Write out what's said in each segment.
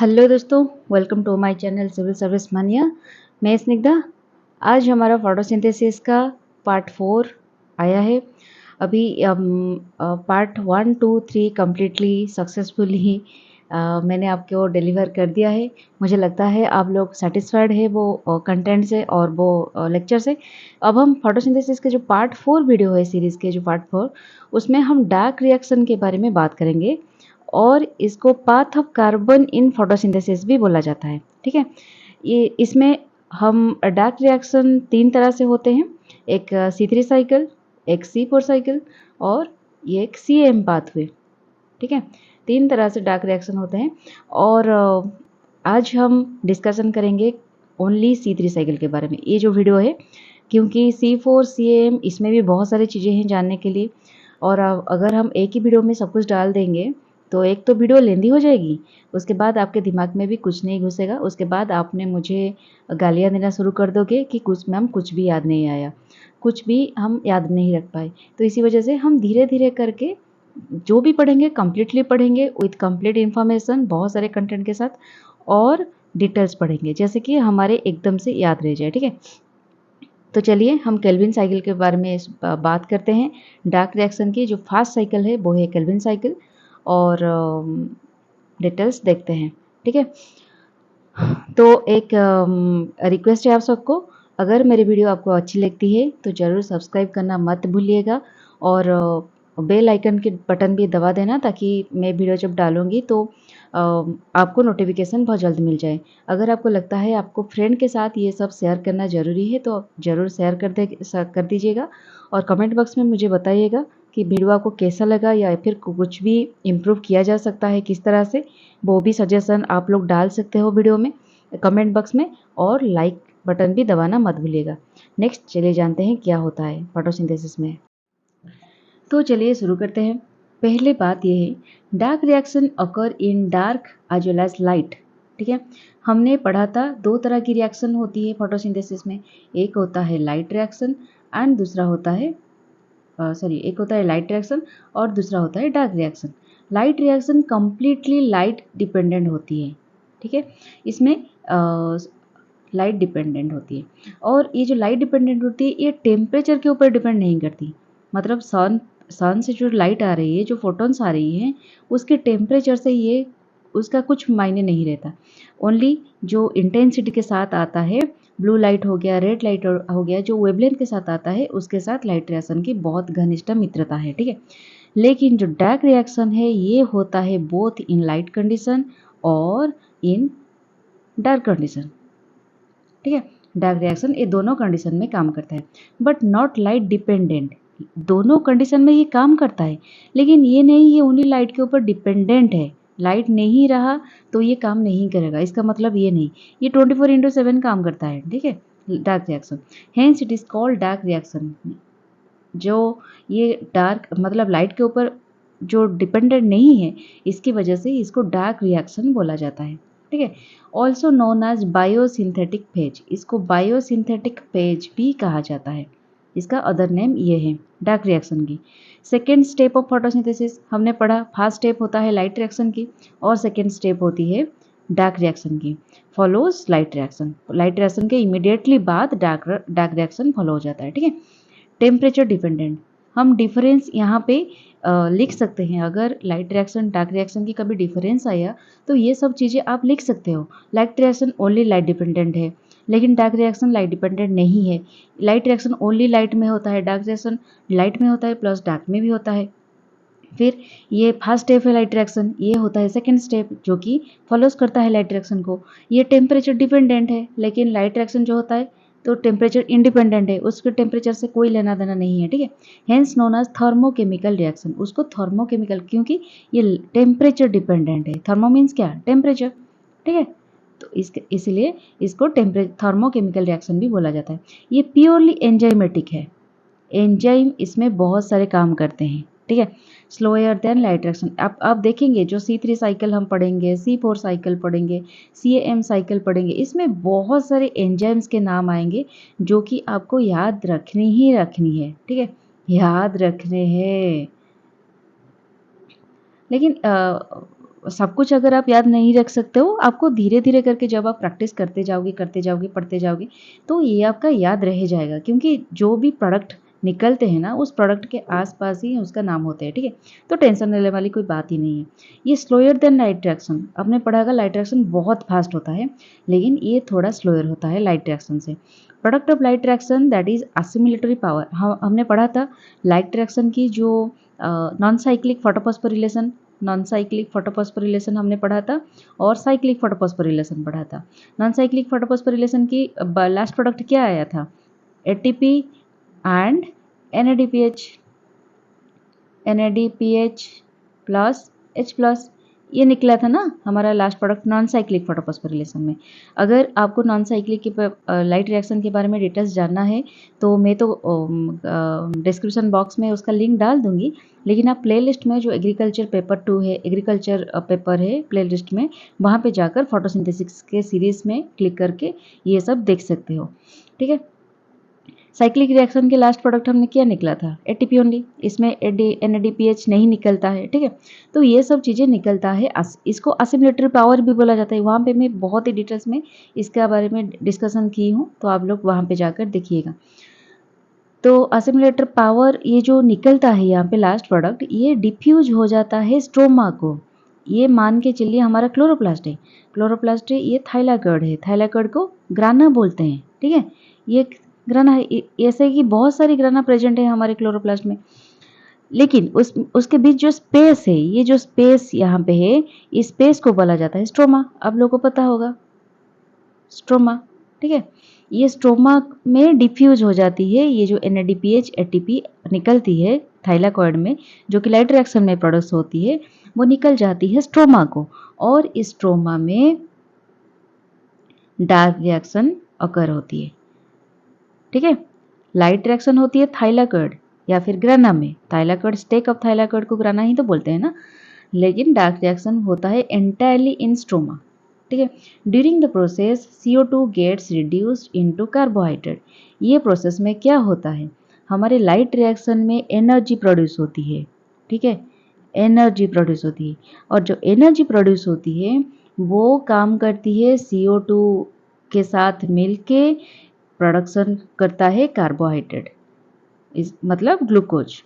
Hello दोस्तों, welcome to my channel civil service mania. मैं स्निग्धा। आज हमारा फोटोसिंथेसिस का पार्ट 4 आया है। अभी पार्ट 1, 2, 3 कम्प्लीटली सक्सेसफुली मैंने आपको डिलीवर कर दिया है। मुझे लगता है आप लोग सेटिस्फाइड है वो कंटेंट से और वो लेक्चर से। अब हम फोटोसिंथेसिस के जो पार्ट 4 वीडियो है सीरीज़ के जो पार्ट 4, उसमें हम डार्क रिएक्शन के बारे में बात करेंगे और इसको path of carbon in photosynthesis भी बोला जाता है। ठीक है, ये इसमें हम डार्क रिएक्शन 3 तरह से होते हैं। एक C3 साइकिल, एक C4 साइकिल और ये एक CM पाथवे। ठीक है, 3 तरह से डार्क रिएक्शन होते हैं और आज हम डिस्कशन करेंगे ओनली C3 साइकिल के बारे में ये जो वीडियो है, क्योंकि C4 CM इसमें भी बहुत सारी चीज़ें हैं जानने के लिए। और अगर हम एक ही वीडियो में सब कुछ डाल देंगे तो एक तो वीडियो लेंदी हो जाएगी, उसके बाद आपके दिमाग में भी कुछ नहीं घुसेगा, उसके बाद आपने मुझे गालियाँ देना शुरू कर दोगे कि कुछ मैम कुछ भी याद नहीं आया, कुछ भी हम याद नहीं रख पाए। तो इसी वजह से हम धीरे धीरे करके जो भी पढ़ेंगे कंप्लीटली पढ़ेंगे विथ कंप्लीट इन्फॉर्मेशन, बहुत सारे कंटेंट के साथ और डिटेल्स पढ़ेंगे, जैसे कि हमारे एकदम से याद रह जाए। ठीक है, तो चलिए हम केल्विन साइकिल के बारे में बात करते हैं। डार्क रिएक्शन की जो फास्ट साइकिल है वो है केल्विन साइकिल और डिटेल्स देखते हैं। ठीक है, तो एक रिक्वेस्ट है आप सबको, अगर मेरी वीडियो आपको अच्छी लगती है तो ज़रूर सब्सक्राइब करना मत भूलिएगा और बेल आइकन के बटन भी दबा देना, ताकि मैं वीडियो जब डालूँगी तो आपको नोटिफिकेशन बहुत जल्द मिल जाए। अगर आपको लगता है आपको फ्रेंड के साथ ये सब शेयर करना ज़रूरी है तो आप ज़रूर शेयर कर दीजिएगा और कमेंट बॉक्स में मुझे बताइएगा कि वीडियो आपको कैसा लगा या फिर कुछ भी इम्प्रूव किया जा सकता है किस तरह से, वो भी सजेशन आप लोग डाल सकते हो वीडियो में कमेंट बॉक्स में, और लाइक बटन भी दबाना मत भूलिएगा। नेक्स्ट चलिए जानते हैं क्या होता है फोटोसिंथेसिस में। तो चलिए शुरू करते हैं। पहले बात यह है, dark reaction occur in dark as well as light. ठीक है, हमने पढ़ा था 2 तरह की रिएक्शन होती है फोटोसिंथेसिस में। एक होता है लाइट रिएक्शन एंड दूसरा होता है एक होता है लाइट रिएक्शन और दूसरा होता है dark reaction. Light reaction completely light dependent होती है। ठीक है, इसमें लाइट डिपेंडेंट होती है और ये जो लाइट डिपेंडेंट होती है ये टेम्परेचर के ऊपर डिपेंड नहीं करती। मतलब सन से जो लाइट आ रही है, जो फोटोन्स आ रही हैं, उसके टेम्परेचर से ये उसका कुछ मायने नहीं रहता। ओनली जो इंटेंसिटी के साथ आता है, ब्लू लाइट हो गया, रेड लाइट हो गया, जो वेवलेंथ के साथ आता है उसके साथ लाइट रिएक्शन की बहुत घनिष्ठ मित्रता है। ठीक है, लेकिन जो डार्क रिएक्शन है ये होता है बोथ इन लाइट कंडीशन और इन डार्क कंडीशन। ठीक है, डार्क रिएक्शन ये दोनों कंडीशन में काम करता है बट नॉट लाइट डिपेंडेंट। दोनों कंडीशन में ये काम करता है, लेकिन ये नहीं ये ओनली लाइट के ऊपर डिपेंडेंट है। लाइट नहीं रहा तो ये काम नहीं करेगा, इसका मतलब ये नहीं, ये 24/7 काम करता है। ठीक है, dark reaction, hence it is called dark reaction. जो ये डार्क मतलब लाइट के ऊपर जो डिपेंडेंट नहीं है, इसकी वजह से इसको डार्क रिएक्शन बोला जाता है। ठीक है, also known as biosynthetic phase, इसको बायोसिंथेटिक फेज भी कहा जाता है। इसका अदर नेम ये है डार्क रिएक्शन की। सेकेंड स्टेप ऑफ फोटोसिंथेसिस हमने पढ़ा, फर्स्ट स्टेप होता है लाइट रिएक्शन की और सेकेंड स्टेप होती है डार्क रिएक्शन की। Follows light reaction, light reaction के इमीडिएटली बाद डार्क रिएक्शन फॉलो हो जाता है। ठीक है, टेम्परेचर डिपेंडेंट, हम डिफरेंस यहाँ पे लिख सकते हैं। अगर लाइट रिएक्शन डार्क रिएक्शन की कभी डिफरेंस आया तो ये सब चीज़ें आप लिख सकते हो। Light reaction only light dependent है, लेकिन डार्क रिएक्शन लाइट डिपेंडेंट नहीं है। लाइट रिएक्शन ओनली लाइट में होता है, डार्क रिएक्शन लाइट में होता है प्लस डार्क में भी होता है। फिर ये फर्स्ट स्टेप है लाइट रिएक्शन, ये होता है सेकंड स्टेप जो कि फॉलोज करता है लाइट रिएक्शन को। ये टेम्परेचर डिपेंडेंट है, लेकिन लाइट रिएक्शन जो होता है तो टेम्परेचर इंडिपेंडेंट है, उसके टेम्परेचर से कोई लेना देना नहीं है। ठीक है, hence known as thermochemical reaction, उसको थर्मोकेमिकल, क्योंकि ये टेम्परेचर डिपेंडेंट है। थर्मो मीन्स क्या, टेम्परेचर। ठीक है, तो इसलिए इसको थर्मोकेमिकल रिएक्शन भी बोला जाता है। ये प्योरली एंजाइमेटिक है, एंजाइम इसमें बहुत सारे काम करते हैं। ठीक है, स्लोअर देन लाइट रिएक्शन। आप देखेंगे जो C3 साइकिल हम पढ़ेंगे, C4 साइकिल पढ़ेंगे, CAM साइकिल पढ़ेंगे, इसमें बहुत सारे एंजाइम्स के नाम आएंगे जो कि आपको याद रखनी ही रखनी है। ठीक है, याद रखने हैं। लेकिन सब कुछ अगर आप याद नहीं रख सकते हो, आपको धीरे-धीरे करके जब आप प्रैक्टिस करते जाओगे, पढ़ते जाओगे, तो ये आपका याद रह जाएगा क्योंकि जो भी प्रोडक्ट निकलते हैं ना, उस प्रोडक्ट के आस-पास ही उसका नाम होते हैं, ठीक है? तो टेंशन लेने वाली कोई बात ही नहीं है। ये स्लोयर देन लाइट रिएक्शन, आपने पढ़ा होगा लाइट रिएक्शन बहुत फास्ट होता है, लेकिन ये थोड़ा स्लोयर होता है लाइट रिएक्शन से। Product of light reaction that is assimilatory power, हमने पढ़ा था लाइट रिएक्शन की जो non cyclic photophosphorylation, non cyclic photophosphorylation हमने पढ़ा था और साइक्लिक फोटोफॉस्फोरिलेशन पढ़ा था। नॉन साइक्लिक फोटोफॉस्फोरिलेशन की लास्ट प्रोडक्ट क्या आया था? ATP and NADPH, NADPH plus H plus, ये निकला था ना हमारा last product non cyclic photophosphorylation में। अगर आपको नॉन साइक्लिक के लाइट रिएक्शन के बारे में डिटेल्स जानना है तो मैं तो डिस्क्रिप्शन बॉक्स में उसका लिंक डाल दूंगी, लेकिन आप प्लेलिस्ट में जो एग्रीकल्चर पेपर 2 है, एग्रीकल्चर पेपर है प्लेलिस्ट में, वहाँ पे जाकर फोटोसिंथेसिस के सीरीज़ में क्लिक करके ये सब देख सकते हो, ठीक है। साइक्लिक रिएक्शन के लास्ट प्रोडक्ट हमने क्या निकला था? एटीपी ओनली, इसमें NADPH नहीं निकलता है, ठीक है। तो ये सब चीज़ें निकलता है, इसको असिमिलेटरी पावर भी बोला जाता है। वहाँ पे मैं बहुत ही डिटेल्स में इसके बारे में डिस्कशन की हूँ, तो आप लोग वहाँ पे जाकर देखिएगा। तो असिमिलेटर पावर ये जो निकलता है यहाँ पे लास्ट प्रोडक्ट, ये डिफ्यूज हो जाता है स्ट्रोमा को। ये मान के चलिए हमारा क्लोरोप्लास्ट है, क्लोरोप्लास्ट है, ये थाइलाकॉइड है, थाइलाकॉइड को ग्राना बोलते हैं, ठीक है। ये ग्राना है, ऐसे कि बहुत सारी ग्राना प्रेजेंट है हमारे क्लोरोप्लास्ट में, लेकिन उसके बीच जो स्पेस है, ये जो स्पेस यहाँ पे है, इस स्पेस को बोला जाता है स्ट्रोमा। आप लोगों को पता होगा स्ट्रोमा, ठीक है। ये स्ट्रोमा में डिफ्यूज हो जाती है, ये जो NADPH ATP निकलती है थाइलाकॉइड में, जो कि लाइट रिएक्शन में प्रोड्यूस होती है, वो निकल जाती है स्ट्रोमा को, और इस स्ट्रोमा में डार्क रिएक्शन अकर होती है, ठीक है। लाइट रिएक्शन होती है थाइलाकॉइड या फिर ग्राना में, थाइलाकॉइड स्टेक ऑफ थाइलाकॉइड को ग्राना ही तो बोलते हैं ना, लेकिन डार्क रिएक्शन होता है एंटायरली इन स्ट्रोमा, ठीक है। During the process CO2 gets reduced into carbohydrate. ये प्रोसेस में क्या होता है, हमारे लाइट रिएक्शन में एनर्जी प्रोड्यूस होती है, ठीक है, एनर्जी प्रोड्यूस होती है, और जो एनर्जी प्रोड्यूस होती है वो काम करती है CO2 के साथ मिलके प्रोडक्शन करता है कार्बोहाइड्रेट, इस मतलब ग्लूकोज।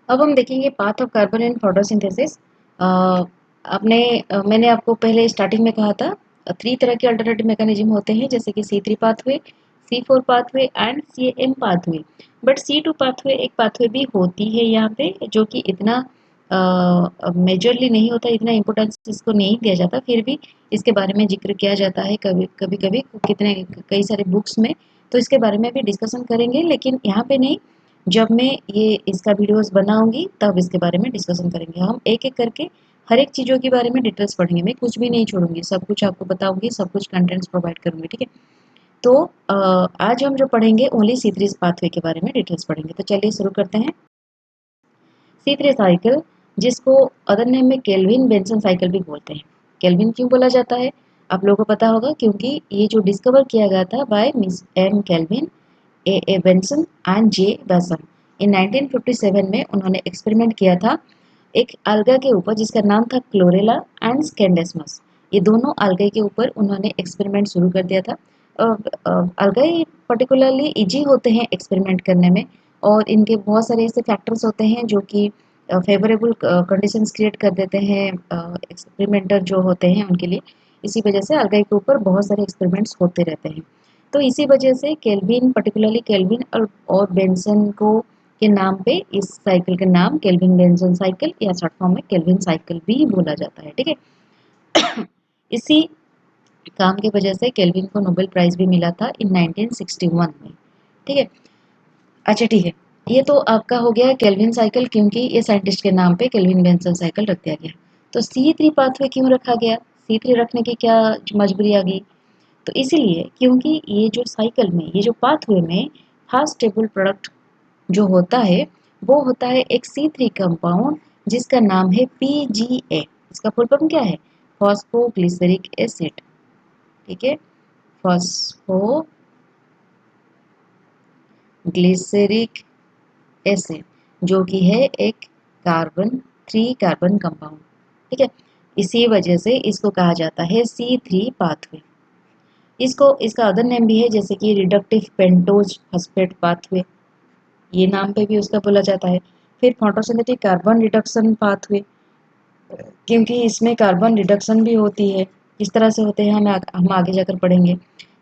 अब हम देखेंगे path of carbon in photosynthesis. मैंने आपको पहले स्टार्टिंग में कहा था 3 तरह के अल्टरनेटिव मैकेनिज्म होते हैं, जैसे कि C3 pathway, C4 pathway and CM pathway. But C2 pathway एक पाथवे भी होती है यहाँ पे, जो कि इतना मेजरली नहीं होता, इतना इम्पोर्टेंस इसको नहीं दिया जाता, फिर भी इसके बारे में जिक्र किया जाता है कभी कभी कभी कितने कई सारे बुक्स में, तो इसके बारे में भी डिस्कशन करेंगे, लेकिन यहाँ पे नहीं। जब मैं ये इसका वीडियोस बनाऊंगी तब इसके बारे में डिस्कशन करेंगे, हम एक एक करके हर एक चीज़ों के बारे में डिटेल्स पढ़ेंगे, मैं कुछ भी नहीं छोड़ूंगी, सब कुछ आपको बताऊंगी, सब कुछ कंटेंट्स प्रोवाइड करूंगी, ठीक है। तो आज हम जो पढ़ेंगे ओनली C3 पाथवे के बारे में डिटेल्स पढ़ेंगे, तो चलिए शुरू करते हैं। C3 साइकिल, जिसको अदर नेम में केल्विन बेंसन साइकिल भी बोलते हैं। केल्विन क्यों बोला जाता है आप लोगों को पता होगा, क्योंकि ये जो डिस्कवर किया गया था by Miss M Calvin, A Benson and J Bassham. In 1957 में उन्होंने एक्सपेरिमेंट किया था एक अलगा के ऊपर जिसका नाम था क्लोरेला एंड स्कैंडेस्मस। ये दोनों अलगाई के ऊपर उन्होंने एक्सपेरिमेंट शुरू कर दिया था। अलगाई पर्टिकुलरली इजी होते हैं एक्सपेरिमेंट करने में, और इनके बहुत सारे ऐसे फैक्टर्स होते हैं जो कि फेवरेबल कंडीशंस क्रिएट कर देते हैं एक्सपेरिमेंटर जो होते हैं उनके लिए। इसी वजह से अलगाई के ऊपर बहुत सारे एक्सपेरिमेंट्स होते रहते हैं। तो इसी वजह से केल्विन, पर्टिकुलरली केल्विन और बेंसन को के नाम पे इस साइकिल का नाम केल्विन बेंसन साइकिल या शॉर्ट फॉर्म में केल्विन साइकिल भी बोला जाता है। ठीक है। इसी काम की वजह से केल्विन को नोबेल प्राइज भी मिला था इन 1961 में। ठीक है। अच्छा ठीक है, ये तो आपका हो गया केल्विन साइकिल, क्योंकि ये साइंटिस्ट के नाम पे केल्विन बेंसन साइकिल रख दिया गया। तो C3 पाथवे क्यों रखा गया, C3 रखने की क्या मजबूरी आ गई? तो इसीलिए क्योंकि ये जो साइकिल में, ये जो पाथवे में फास्ट स्टेबल प्रोडक्ट जो होता है वो होता है एक C3 कंपाउंड जिसका नाम है PGA। इसका फुल फॉर्म क्या है? Phosphoglyceric acid. ठीक है, फॉस्फोग्लिसरिक एसिड, जो कि है एक कार्बन कंपाउंड। ठीक है, इसी वजह से इसको कहा जाता है C3 पाथवे। इसको इसका अदर नेम भी है, जैसे कि रिडक्टिव पेंटोज फॉस्फेट पाथवे, ये नाम पे भी उसका बोला जाता है। फिर फोटोसिंथेटिक कार्बन रिडक्शन पाथवे, क्योंकि इसमें कार्बन रिडक्शन भी होती है। किस तरह से होते हैं हम आगे जाकर पढ़ेंगे।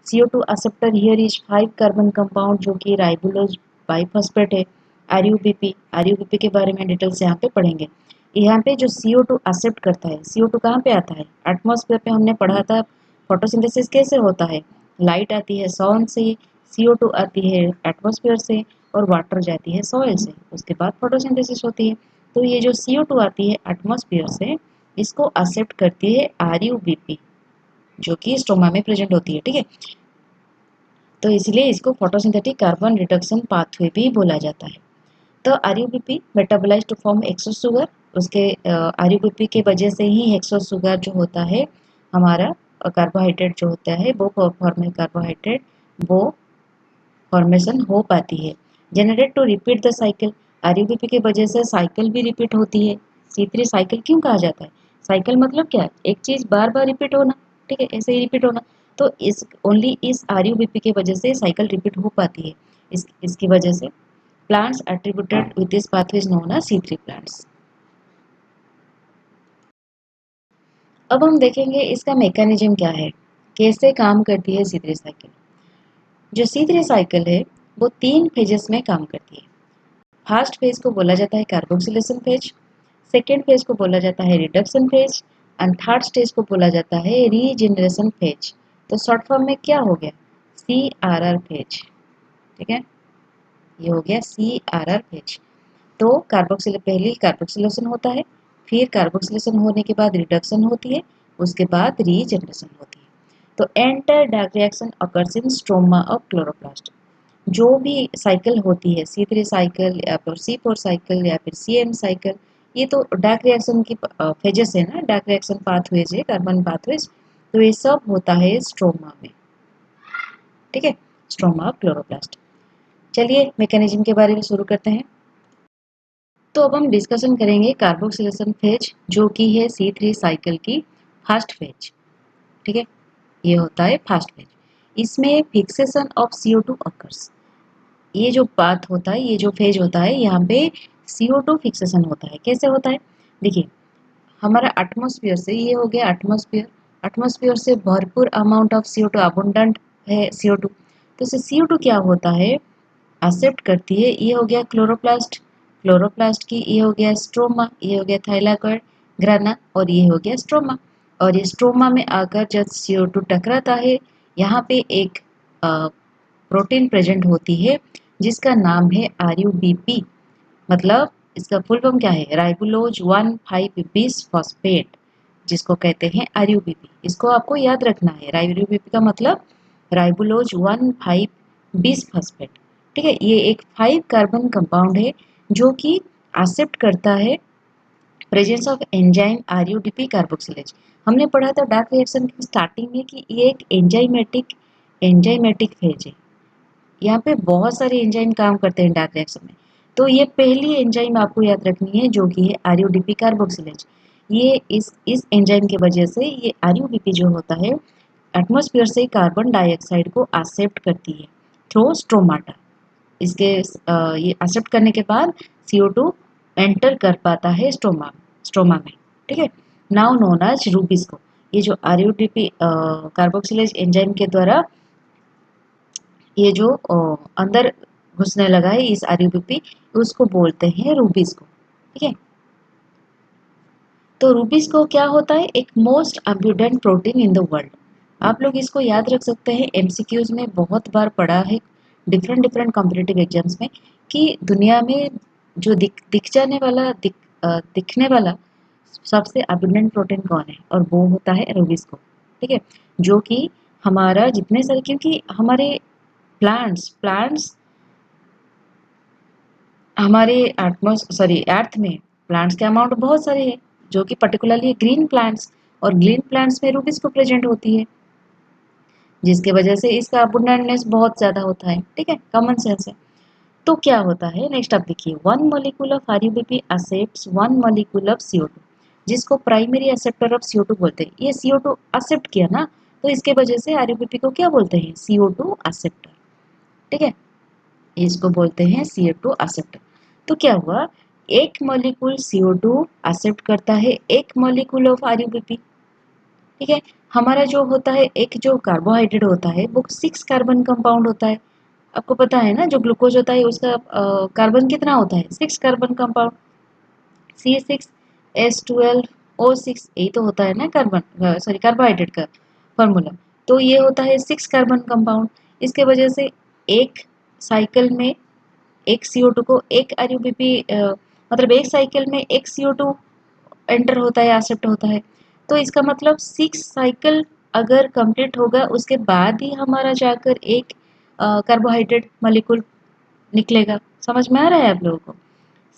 CO2 acceptor here is 5 carbon compound, जो कि राइबोलोज बाइफॉस्फेट है। आरयूबीपी के बारे में डिटेल से यहाँ पे पढ़ेंगे। यहाँ पे जो CO2 एक्सेप्ट करता है, CO2 कहाँ पे आता है? एटमॉस्फेयर पे हमने पढ़ा था फोटोसिंथेसिस कैसे होता है। लाइट आती है सन से, CO2 आती है एटमॉस्फेयर से, और वाटर जाती है सॉइल से, उसके बाद फोटोसिंथेसिस होती है। तो ये जो CO2 आती है एटमॉस्फेयर से, इसको एक्सेप्ट करती है आरयूबीपी, जो कि स्टोमा में प्रेजेंट होती है। ठीक है, तो इसलिए इसको फोटोसिंथेटिक कार्बन रिडक्शन पाथवे भी बोला जाता है। तो RUBP metabolise to form hexose sugar, उसके आरयूबीपी के वजह से ही हेक्सोस शुगर जो होता है हमारा कार्बोहाइड्रेट जो होता है वो फॉर्म कार्बोहाइड्रेट वो फॉर्मेशन हो पाती है। Generate to repeat the cycle, RUBP की वजह से साइकिल भी रिपीट होती है। C3 साइकिल क्यों कहा जाता है? साइकिल मतलब क्या है? एक चीज बार बार रिपीट होना। ठीक है, ऐसे ही रिपीट होना। तो इस आरयूबीपी की वजह से साइकिल रिपीट हो पाती है। इसकी वजह से plants attributed with this pathway is known as C3 plants. अब हम देखेंगे इसका मैकेनिज्म क्या है, कैसे काम करती है C3 साइकिल। जो C3 साइकिल है वो 3 फेजेस में काम करती है। फर्स्ट फेज को बोला जाता है कार्बोक्सिलेशन फेज, सेकेंड फेज को बोला जाता है reduction phase, and third stage को बोला जाता है रीजनरेशन फेज। तो शॉर्ट फॉर्म में क्या हो गया? CRR phase. ठीक है, ये हो गया CRR फेज। तो पहले कार्बोक्सिलेशन होता है, फिर कार्बोक्सिलेशन होने के बाद रिडक्शन होती है, उसके बाद रीजनरेशन होती है। तो entire dark reaction occurs in stroma of chloroplast. जो भी साइकिल होती है, C3 साइकिल या फिर C4 साइकिल या फिर CM साइकिल, ये तो डार्क रिएक्शन की फेजेस है ना, डार्क रिएक्शन पाथवेज है, कार्बन पाथवेज। तो ये सब होता है स्ट्रोमा में। ठीक है, स्ट्रोमा ऑफ क्लोरोप्लास्ट। चलिए मैकेनिज्म के बारे में शुरू करते हैं। तो अब हम डिस्कशन करेंगे कार्बोक्सिलेशन फेज, जो कि है C3 साइकिल की फर्स्ट फेज। ठीक है, ये होता है फर्स्ट फेज। इसमें फिक्सेशन ऑफ CO2 अकर्स। ये जो बात होता है, ये जो फेज होता है, यहाँ पे CO2 फिक्सेशन होता है। कैसे होता है? देखिए, हमारा एटमॉस्फेयर से, ये हो गया एटमॉस्फेयर, एटमॉस्फेयर से भरपूर अमाउंट ऑफ CO2 अबंडेंट है CO2। तो इससे CO2 क्या होता है? एक्सेप्ट करती है। ये हो गया क्लोरोप्लास्ट, क्लोरोप्लास्ट की ये हो गया स्ट्रोमा, ये हो गया थाइलाकॉइड ग्राना, और ये हो गया स्ट्रोमा। और ये स्ट्रोमा में आकर जब CO2 टकराता है, यहाँ पे एक प्रोटीन प्रेजेंट होती है जिसका नाम है RUBP। मतलब इसका फुल फॉर्म क्या है? राइबोलोज 1,5 फॉस्फेट, जिसको कहते हैं RUBP। इसको आपको याद रखना है, RUBP का मतलब राइबोलोज 1,5 फॉस्फेट। ठीक है, ये एक 5 कार्बन कंपाउंड है जो कि एक्सेप्ट करता है प्रेजेंस ऑफ एंजाइम आरयूडीपी कार्बोक्सिलेज। हमने पढ़ा था डार्क रिएक्शन की स्टार्टिंग में कि ये एक एंजाइमेटिक फेज है। यहाँ पे बहुत सारे एंजाइम काम करते हैं डार्क रिएक्शन में। तो ये पहली एंजाइम आपको याद रखनी है जो कि है आरयूडीपी कार्बोक्सिलेज। ये इस एंजाइम की वजह से ये आरयूडीपी जो होता है एटमॉस्फेयर से कार्बन डाइऑक्साइड को एक्सेप्ट करती है थ्रू स्ट्रोमाटा। इसके ये एक्सेप्ट करने के बाद CO2 एंटर कर पाता है स्ट्रोमा में। ठीक है, नाउ नोन एज रूबिस्को। ये जो आरयूडीपी कार्बोक्सिलेज एंजाइम के द्वारा ये जो अंदर घुसने लगा है इस आरयूबीपी, उसको बोलते हैं रूबिस्को। ठीक है, तो रूबिस्को क्या होता है? एक most abundant protein in the world. आप लोग इसको याद रख सकते हैं, एमसीक्यूज में बहुत बार पढ़ा है डिफरेंट डिफरेंट कॉम्पिटिटिव एग्जाम्स में कि दुनिया में जो दिखने वाला सबसे अब्यूडेंट प्रोटीन कौन है, और वो होता है रूबिस्को। ठीक है, जो कि हमारा जितने सारे, क्योंकि हमारे प्लांट्स हमारे अर्थ में प्लांट्स के अमाउंट बहुत सारे हैं, जो कि पर्टिकुलरली ग्रीन प्लांट्स, और ग्रीन प्लांट्स में रूबिस्को प्रेजेंट होती है, जिसके वजह से इसका अबुंडेंटनेस बहुत ज्यादा होता है। ठीक है, कॉमन सेंस है। तो क्या होता है नेक्स्ट आप देखिए, one molecule of RuBP accepts one molecule of CO2, जिसको प्राइमरी एक्सेप्टर ऑफ CO2 बोलते हैं। ये CO2 एक्सेप्ट किया ना, तो इसके वजह से आरयूबीपी को क्या बोलते हैं? CO2 acceptor. ठीक है, इसको बोलते हैं CO2 एक्सेप्टर। तो क्या हुआ, एक मॉलिक्यूल CO2 एक्सेप्ट करता है एक मॉलिक्यूल ऑफ आरयूबीपी। ठीक है, हमारा जो होता है एक जो कार्बोहाइड्रेट होता है वो 6 कार्बन कंपाउंड होता है। आपको पता है ना, जो ग्लूकोज होता है उसका कार्बन कितना होता है? 6 कार्बन कंपाउंड, C6H12O6, यही तो होता है ना कार्बन, सॉरी कार्बोहाइड्रेट का फॉर्मूला। तो ये होता है 6 कार्बन कंपाउंड। इसके वजह से एक साइकिल में एक CO2 को एक आरयूबीपी, मतलब एक साइकिल में एक CO2 एंटर होता है, एक्सेप्ट होता है। तो इसका मतलब 6 साइकिल अगर कंप्लीट होगा उसके बाद ही हमारा जाकर एक कार्बोहाइड्रेट मॉलिक्यूल निकलेगा। समझ में आ रहा है आप लोगों को?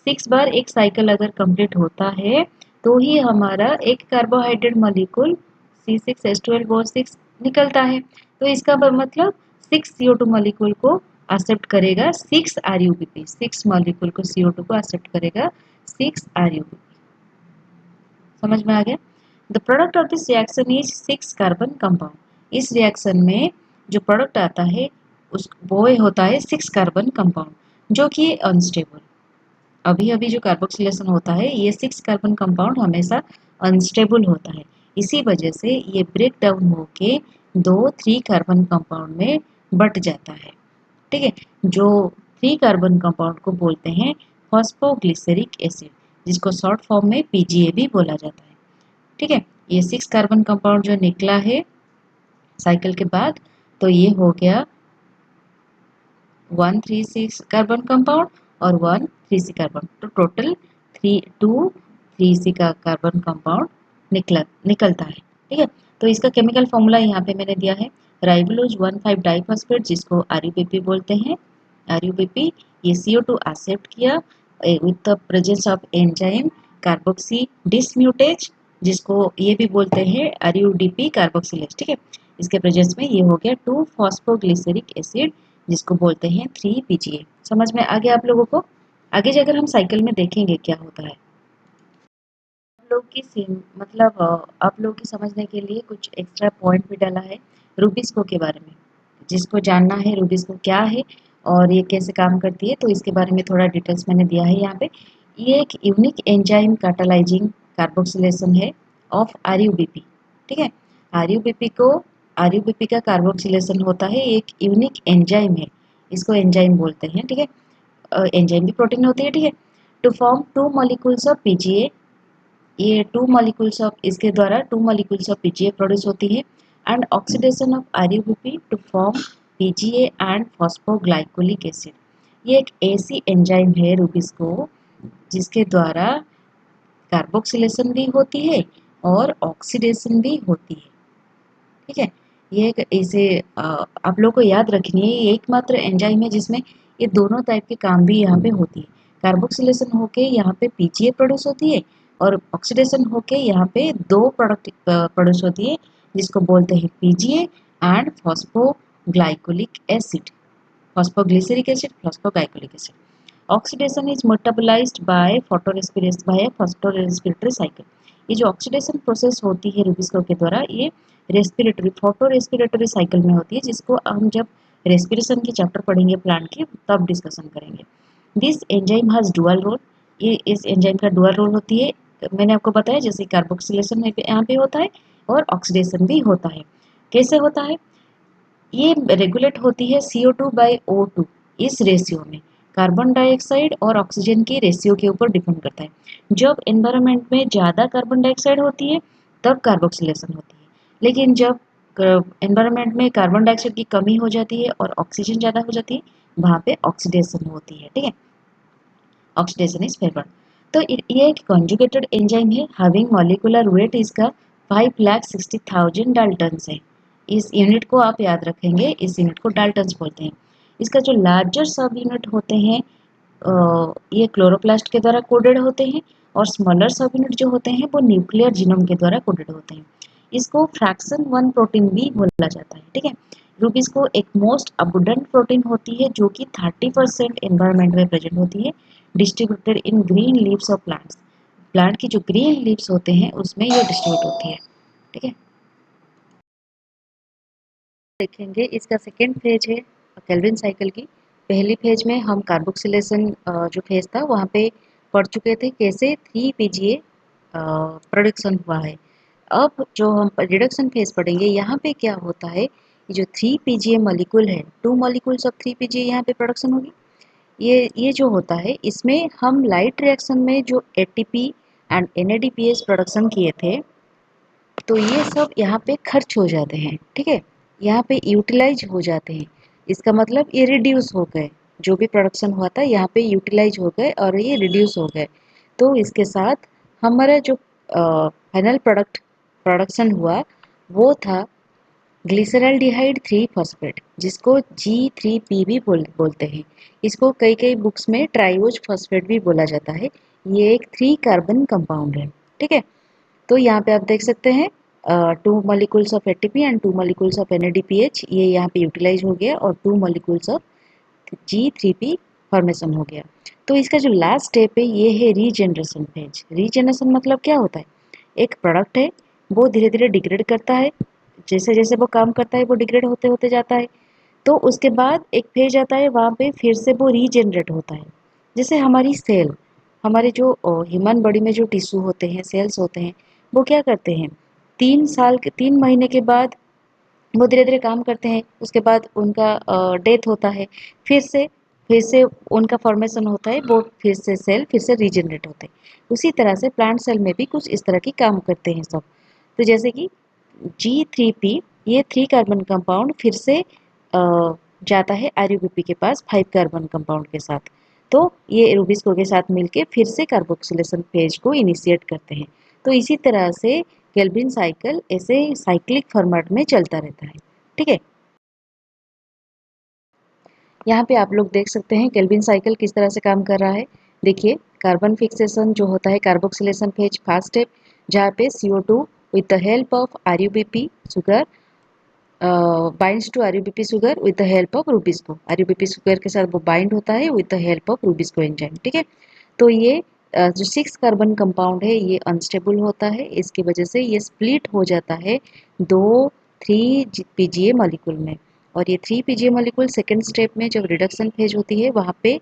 6 बार एक साइकिल अगर कंप्लीट होता है तो ही हमारा एक कार्बोहाइड्रेट मॉलिक्यूल C6H12O6 निकलता है। तो इसका मतलब 6 CO2 मॉलिक्यूल को एक्सेप्ट करेगा 6 आरयूबीपी, 6 मॉलिक्यूल को CO2 को एक्सेप्ट करेगा 6 आरयूबीपी। समझ में आ गया? The product of this reaction is 6 carbon compound. इस रिएक्शन में जो प्रोडक्ट आता है उस वो होता है 6 कार्बन कंपाउंड, जो कि अनस्टेबल। अभी अभी जो कार्बोक्सिलेशन होता है ये 6 कार्बन कंपाउंड हमेशा अनस्टेबल होता है। इसी वजह से ये ब्रेक डाउन होके 3 कार्बन कंपाउंड में बट जाता है। ठीक है, जो 3 कार्बन कंपाउंड को बोलते हैं फॉस्फोग्लिसरिक एसिड, जिसको शॉर्ट फॉर्म में PGA भी बोला जाता है। ठीक है, ये 6 कार्बन कंपाउंड जो निकला है साइकिल के बाद, तो ये हो गया 136 कार्बन कंपाउंड और 136 कार्बन, तो टोटल 3236 का कार्बन कंपाउंड निकलता है। ठीक है, तो इसका केमिकल फॉर्मूला यहाँ पे मैंने दिया है, राइबोलोज 1,5 डाइफॉस्फेट, जिसको आरयूबीपी बोलते हैं। आरयूबीपी ये CO2 एक्सेप्ट किया with the presence of enzyme carboxy dismutase, जिसको ये भी बोलते हैं आरयूडीपी कार्बोक्सिलेज। ठीक है, इसके प्रेजेंस में ये हो गया 2 फॉस्फोग्लिसरिक एसिड, जिसको बोलते हैं 3 PGA। समझ में आ गया आप लोगों को? आगे जाकर हम साइकिल में देखेंगे क्या होता है। आप लोग की समझने के लिए कुछ एक्स्ट्रा पॉइंट भी डाला है रूबिस्को के बारे में। जिसको जानना है रूबिस्को क्या है और ये कैसे काम करती है, तो इसके बारे में थोड़ा डिटेल्स मैंने दिया है यहाँ पे। ये एक यूनिक एंजाइम कैटालाइजिंग कार्बोक्सिलेशन है ऑफ आरयूबीपी। ठीक है, आरयूबीपी को आरयूबीपी का कार्बोक्सिलेशन होता है, एक यूनिक एंजाइम है, इसको एंजाइम बोलते हैं। ठीक है, एंजाइम भी प्रोटीन होती है। ठीक है, to form 2 molecules of PGA, ये 2 मॉलिक्यूल्स ऑफ इसके द्वारा 2 मॉलिक्यूल्स ऑफ PGA प्रोड्यूस होती है, and oxidation of RuBP to form PGA and phosphoglycolic acid. ये एक ऐसी एंजाइम है रूबिस्को जिसके द्वारा कार्बोक्सिलेशन भी होती है और ऑक्सीडेशन भी होती है। ठीक है, ये एक इसे आप लोग को याद रखनी है, ये एकमात्र एंजाइम है जिसमें ये दोनों टाइप के काम भी यहाँ पे होती है। कार्बोक्सिलेशन होके यहाँ पे पीजीए प्रोड्यूस होती है और ऑक्सीडेशन होके यहाँ पे दो प्रोडक्ट प्रोड्यूस होती है जिसको बोलते हैं PGA and phosphoglycolic acid, phosphoglyceric acid, phosphoglycolic acid. Oxidation is metabolised by photorespiratory cycle. ये जो ऑक्सीडेशन प्रोसेस होती है रुबिस्को के द्वारा, ये रेस्पिरेटरी फोटो रेस्पिरेटरी साइकिल में होती है, जिसको हम जब रेस्पिरेशन के चैप्टर पढ़ेंगे प्लांट के तब डिस्कशन करेंगे। This enzyme has dual role. ये इस एंजाइम का डुअल रोल होती है, मैंने आपको बताया जैसे कार्बोक्सिलेशन यहाँ पे होता है और ऑक्सीडेशन भी होता है। कैसे होता है? ये रेगुलेट होती है CO2 बाई O2 इस रेशियो में, कार्बन डाइऑक्साइड और ऑक्सीजन के रेशियो के ऊपर डिपेंड करता है। जब एनवायरनमेंट में ज़्यादा कार्बन डाइऑक्साइड होती है तब कार्बोक्सिलेशन होती है, लेकिन जब एनवायरनमेंट में कार्बन डाइऑक्साइड की कमी हो जाती है और ऑक्सीजन ज़्यादा हो जाती है, वहाँ पे ऑक्सीडेशन होती है। ठीक है, ऑक्सीडेशन इज फेवर्ड। तो ये एक कॉन्जुगेटेड एंजाइम है, हैविंग मॉलिक्यूलर वेट इसका 5,60,000 डाल्टन्स है। इस यूनिट को आप याद रखेंगे, इस यूनिट को डाल्टन्स बोलते हैं। इसका जो लार्जर सब यूनिट होते हैं ये क्लोरोप्लास्ट के द्वारा कोडेड होते हैं और स्मॉलर सब यूनिट जो होते हैं वो न्यूक्लियर जीनोम के द्वारा कोडेड होते हैं। इसको फ्रैक्शन वन प्रोटीन भी बोला जाता है। ठीक है, रूबिस्को एक मोस्ट अबुडेंट प्रोटीन होती है जो कि 30% एनवायरनमेंट में प्रेजेंट होती है, distributed in green leaves of plants. Plant की जो ग्रीन लीव्स होते हैं उसमें ये डिस्ट्रीब्यूट होती है। ठीक है, देखेंगे इसका सेकेंड फेज है केल्विन साइकिल की। पहली फेज में हम कार्बोक्सिलेशन जो फेज था वहाँ पे पढ़ चुके थे कैसे 3 पीजीए प्रोडक्शन हुआ है। अब जो हम रिडक्शन फेज पढ़ेंगे यहाँ पे क्या होता है, ये जो 3 पीजीए मॉलिक्यूल है, 2 मॉलिक्यूल्स ऑफ 3 पीजीए यहाँ पे प्रोडक्शन होगी। ये जो होता है इसमें हम लाइट रिएक्शन में जो एटीपी एंड एनएडीपीएस प्रोडक्शन किए थे तो ये सब यहाँ पे खर्च हो जाते हैं। ठीक है, यहाँ पे यूटिलाइज हो जाते हैं, इसका मतलब ये रिड्यूस हो गए, जो भी प्रोडक्शन हुआ था यहाँ पे यूटिलाइज हो गए और ये रिड्यूस हो गए। तो इसके साथ हमारा जो फाइनल प्रोडक्शन हुआ वो था ग्लिसरल्डिहाइड 3 फॉस्फेट, जिसको G3P भी बोलते हैं। इसको कई कई बुक्स में ट्राइओज फॉस्फेट भी बोला जाता है। ये एक 3 कार्बन कंपाउंड है। ठीक है, तो यहाँ पे आप देख सकते हैं 2 molecules of ATP and 2 molecules of NADPH ये यहाँ पे यूटिलाइज हो गया और 2 मॉलिक्यूल्स ऑफ G3P फॉर्मेशन हो गया। तो इसका जो लास्ट स्टेप है ये है रीजनरेशन फेज। रीजनरेशन मतलब क्या होता है, एक प्रोडक्ट है वो धीरे धीरे डिग्रेड करता है, जैसे जैसे वो काम करता है वो डिग्रेड होते होते जाता है। तो उसके बाद एक फेज आता है वहाँ पे फिर से वो रीजनरेट होता है। जैसे हमारी सेल, हमारे जो ह्यूमन बॉडी में जो टिश्यू होते हैं, सेल्स होते हैं, वो क्या करते हैं 3 महीने के बाद वो धीरे धीरे काम करते हैं, उसके बाद उनका डेथ होता है, फिर से उनका फॉर्मेशन होता है, वो फिर से सेल फिर से रीजनरेट होते हैं। उसी तरह से प्लांट सेल में भी कुछ इस तरह की काम करते हैं सब। तो जैसे कि G3P ये 3 कार्बन कंपाउंड फिर से जाता है RUBP के पास 5 कार्बन कंपाउंड के साथ। तो ये रूबिस्को के साथ मिलके फिर से कार्बोक्सिलेशन फेज को इनिशिएट करते हैं। तो इसी तरह से केल्विन साइकिल ऐसे साइक्लिक फॉर्मेट में चलता रहता है। ठीक है, यहाँ पे आप लोग देख सकते हैं केल्विन साइकिल किस तरह से काम कर रहा है। देखिए, कार्बन फिक्सेशन जो होता है कार्बोक्सिलेशन फेज फर्स्ट स्टेप, जहाँ पे CO2 with the help of RUBP sugar binds to RUBP sugar with the help of rubisco. RUBP sugar के साथ वो बाइंड होता है with the help of rubisco enzyme. ठीक है, तो ये जो 6 कार्बन कंपाउंड है ये अनस्टेबल होता है, इसकी वजह से ये स्प्लिट हो जाता है दो 3 पीजीए मॉलिक्यूल में। और ये 3 पीजीए मॉलिक्यूल सेकेंड स्टेप में जब रिडक्शन फेज होती है वहाँ पे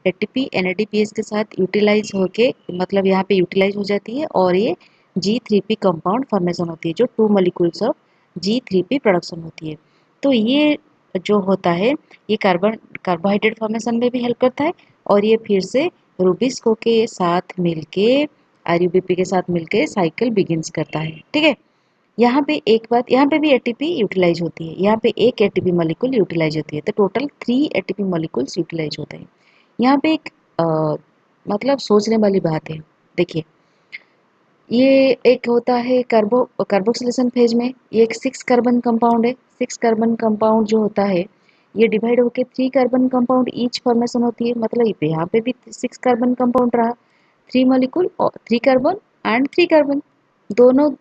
एटीपी एनएडीपीएस के साथ यूटिलाइज होके, मतलब यहाँ पे यूटिलाइज हो जाती है और ये G3P कंपाउंड फॉर्मेशन होती है, जो 2 मॉलिक्यूल्स ऑफ G3P प्रोडक्शन होती है। तो ये जो होता है ये कार्बोहाइड्रेट फॉर्मेशन में भी हेल्प करता है और ये फिर से रूबिस्को के साथ मिलके RUBP के साथ मिलके साइकिल बिगिंस करता है। ठीक है, यहाँ पे एक बात, यहाँ पे भी एटीपी यूटिलाइज होती है, यहाँ पे एक एटीपी मॉलिक्यूल यूटिलाइज होती है, तो टोटल 3 एटीपी मॉलिक्यूल्स यूटिलाइज होते हैं। यहाँ पे एक मतलब सोचने वाली बात है। देखिए, ये एक होता है कार्बोक्सिलेशन फेज में ये एक 6 कार्बन कंपाउंड है। 6 कार्बन कंपाउंड जो होता है ये डिवाइड होके 3 कार्बन कंपाउंड ईच फॉर्मेशन होती है, मतलब यहाँ पे भी 6 कार्बन कंपाउंड रहा, 3 मॉलिक्यूल और 3 कार्बन एंड 3 कार्बन, दोनों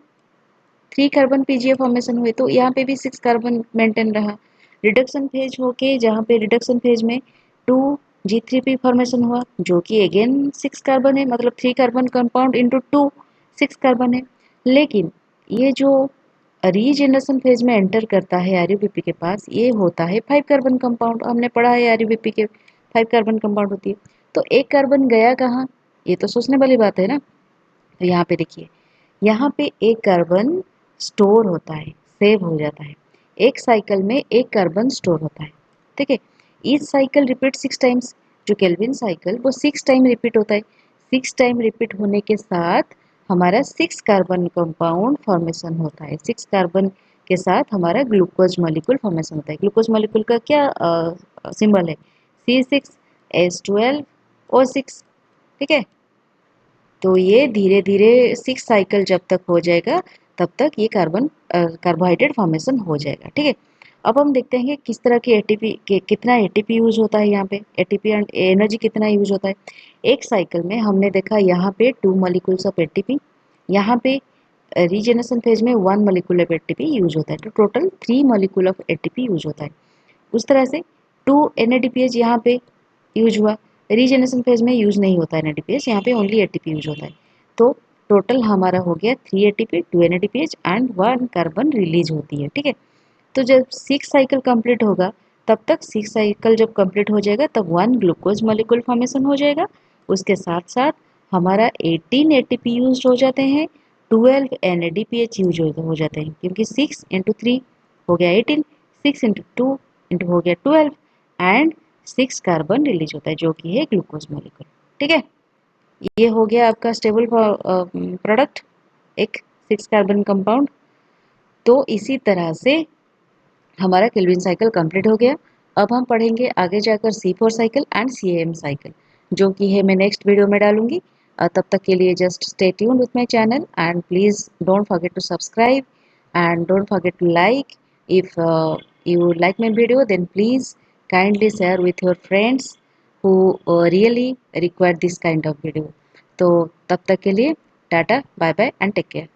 3 कार्बन पीजीए फॉर्मेशन हुए, तो यहाँ पे भी 6 कार्बन मेंटेन रहा। रिडक्शन फेज होके जहाँ पे रिडक्शन फेज में 2 G3P फॉर्मेशन हुआ, जो कि अगेन 6 कार्बन है, मतलब 3 कार्बन कंपाउंड इंटू 2 6 कार्बन है। लेकिन ये जो रीजनरेशन फेज में एंटर करता है आरयूबीपी के पास, ये होता है 5 कार्बन कंपाउंड। हमने पढ़ा है आरयूबीपी के 5 कार्बन कंपाउंड होती है। तो एक कार्बन गया कहाँ, ये तो सोचने वाली बात है ना। तो यहाँ पे देखिए, यहाँ पे एक कार्बन स्टोर होता है, सेव हो जाता है। एक साइकिल में एक कार्बन स्टोर होता है, ठीक है। ईच साइकिल रिपीट 6 टाइम्स, जो केल्विन साइकिल वो 6 टाइम रिपीट होता है। 6 टाइम रिपीट होने के साथ हमारा 6 कार्बन कंपाउंड फॉर्मेशन होता है। 6 कार्बन के साथ हमारा ग्लूकोज मॉलिक्यूल फॉर्मेशन होता है। ग्लूकोज मॉलिक्यूल का क्या सिंबल है, C6H12O6, ठीक है। तो ये धीरे धीरे 6 साइकिल जब तक हो जाएगा तब तक ये कार्बोहाइड्रेट फॉर्मेशन हो जाएगा, ठीक है। अब हम देखते हैं कि किस तरह की एटीपी कितना एटीपी यूज होता है। यहाँ पे एटीपी एंड एनर्जी कितना यूज होता है। एक साइकिल में हमने देखा यहाँ पे 2 मॉलिक्यूल्स ऑफ एटीपी, यहाँ पे रीजनरेशन फेज में 1 मॉलिक्यूल ऑफ एटीपी यूज होता है, तो total 3 molecule of ATP use होता है। उस तरह से 2 NADPH यहाँ पे यूज हुआ। रीजनरेशन फेज में यूज नहीं होता है NADPH, यहाँ पे ओनली एटीपी यूज होता है। तो टोटल हमारा हो गया 3 ATP, 2 NADPH and 1 carbon release होती है, ठीक है। तो जब 6 साइकिल कंप्लीट होगा, तब तक 6 साइकिल जब कंप्लीट हो जाएगा तब 1 ग्लूकोज मॉलिक्यूल फॉर्मेशन हो जाएगा। उसके साथ साथ हमारा 18 एटीपी यूज हो जाते हैं, 12 NADPH यूज हो जाते हैं, क्योंकि 6 इंटू 3 हो गया 18, 6 इंटू 2 इंटू हो गया 12 एंड 6 कार्बन रिलीज होता है, जो कि है ग्लूकोज मॉलिक्यूल, ठीक है। ये हो गया आपका स्टेबल प्रोडक्ट, एक 6 कार्बन कंपाउंड। तो इसी तरह से हमारा केल्विन साइकिल कंप्लीट हो गया। अब हम पढ़ेंगे आगे जाकर C4 cycle and CAM cycle, जो कि है मैं नेक्स्ट वीडियो में डालूंगी। तब तक के लिए just stay tuned with my channel and please don't forget to subscribe and don't forget to like. If you like my video, then please kindly share with your friends who really require this kind of video. तो तब तक के लिए tata, bye bye and take care.